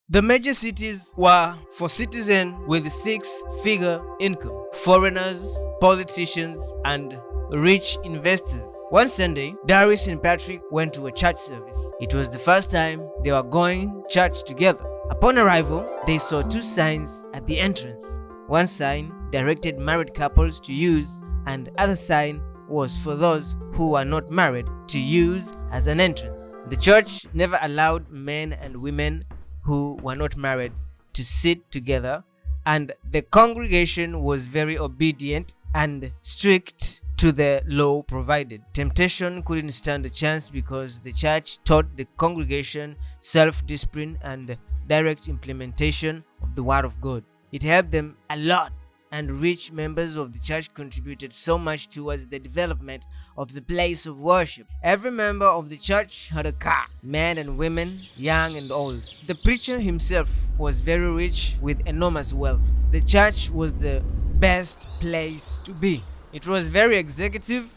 The major cities were for citizens with six-figure income, foreigners, politicians, and rich investors. One Sunday, Doris and Patrick went to a church service. It was the first time they were going to church together. Upon arrival, they saw two signs at the entrance. One sign directed married couples to use, and the other sign was for those who were not married to use as an entrance. The church never allowed men and women who were not married to sit together, and the congregation was very obedient and strict to the law provided. Temptation couldn't stand a chance because the church taught the congregation self-discipline and direct implementation of the Word of God. It helped them a lot, and rich members of the church contributed so much towards the development of the place of worship. Every member of the church had a car, men and women, young and old. The preacher himself was very rich with enormous wealth. The church was the best place to be. It was very executive,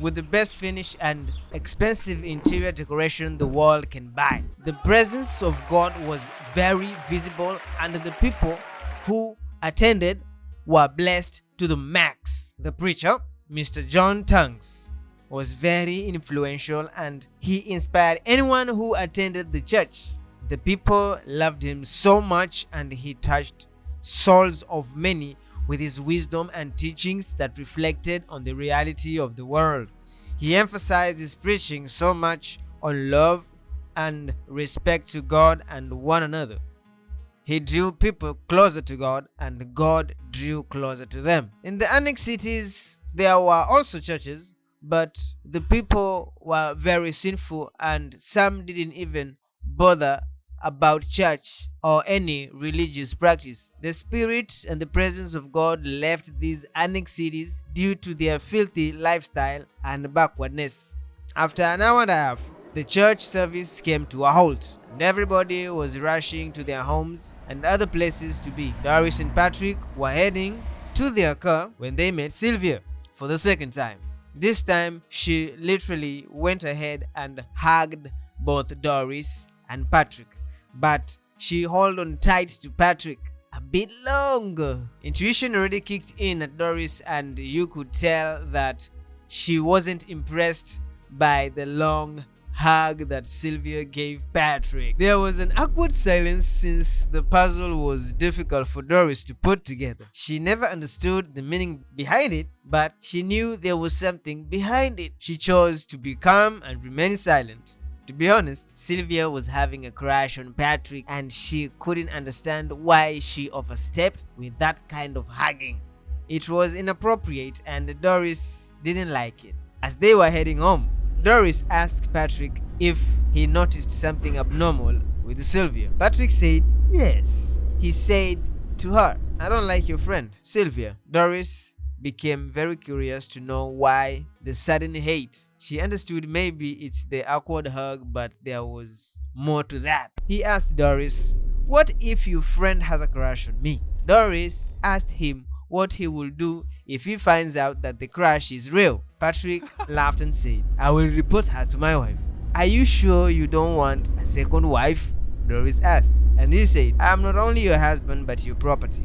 with the best finish and expensive interior decoration the world can buy. The presence of God was very visible, and the people who attended were blessed to the max. The preacher, Mr. John Tongues, was very influential, and he inspired anyone who attended the church. The people loved him so much, and he touched souls of many with his wisdom and teachings that reflected on the reality of the world. He emphasized his preaching so much on love and respect to God and one another. He drew people closer to God, and God drew closer to them. In the annex cities, there were also churches, but the people were very sinful, and some didn't even bother about church or any religious practice. The Spirit and the presence of God left these annex cities due to their filthy lifestyle and backwardness. After an hour and a half, the church service came to a halt, and everybody was rushing to their homes and other places to be. Doris and Patrick were heading to their car when they met Sylvia for the second time. This time, she literally went ahead and hugged both Doris and Patrick, but she held on tight to Patrick a bit longer. Intuition already kicked in at Doris, and you could tell that she wasn't impressed by the long hug that Sylvia gave Patrick. There was an awkward silence since the puzzle was difficult for Doris to put together. She never understood the meaning behind it, but she knew there was something behind it. She chose to be calm and remain silent. To be honest, Sylvia was having a crush on Patrick, and she couldn't understand why she overstepped with that kind of hugging. It was inappropriate, and Doris didn't like it. As they were heading home, Doris asked Patrick if he noticed something abnormal with Sylvia. Patrick said yes. He said to her, "I don't like your friend, Sylvia." Doris became very curious to know why the sudden hate. She understood maybe it's the awkward hug, but there was more to that. He asked Doris, "What if your friend has a crush on me?" Doris asked him what he will do if he finds out that the crush is real. Patrick laughed and said, "I will report her to my wife." "Are you sure you don't want a second wife?" Doris asked. And he said, "I am not only your husband but your property.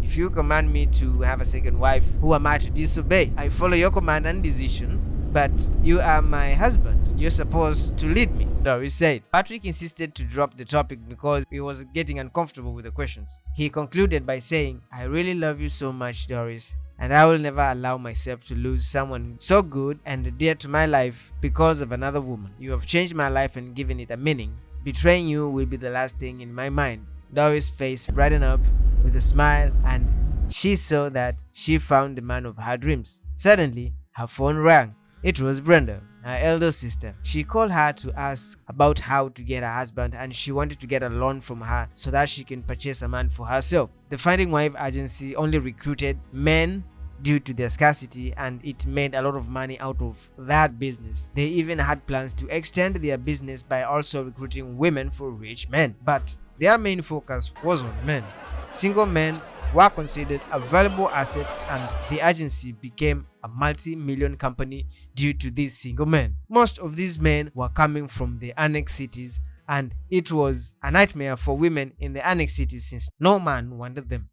If you command me to have a second wife, who am I to disobey? I follow your command and decision, but you are my husband. You're supposed to lead me," Doris said. Patrick insisted to drop the topic because he was getting uncomfortable with the questions. He concluded by saying, "I really love you so much, Doris, and I will never allow myself to lose someone so good and dear to my life because of another woman. You have changed my life and given it a meaning. Betraying you will be the last thing in my mind." Doris' face brightened up with a smile, and she saw that she found the man of her dreams. Suddenly, her phone rang. It was Brenda, her elder sister. She called her to ask about how to get her husband, and she wanted to get a loan from her so that she can purchase a man for herself. The Finding Wife agency only recruited men due to their scarcity, and it made a lot of money out of that business. They even had plans to extend their business by also recruiting women for rich men, but their main focus was on men. Single men were considered a valuable asset, and the agency became a multi-million company due to these single men. Most of these men were coming from the annex cities, and it was a nightmare for women in the annexed cities since no man wanted them.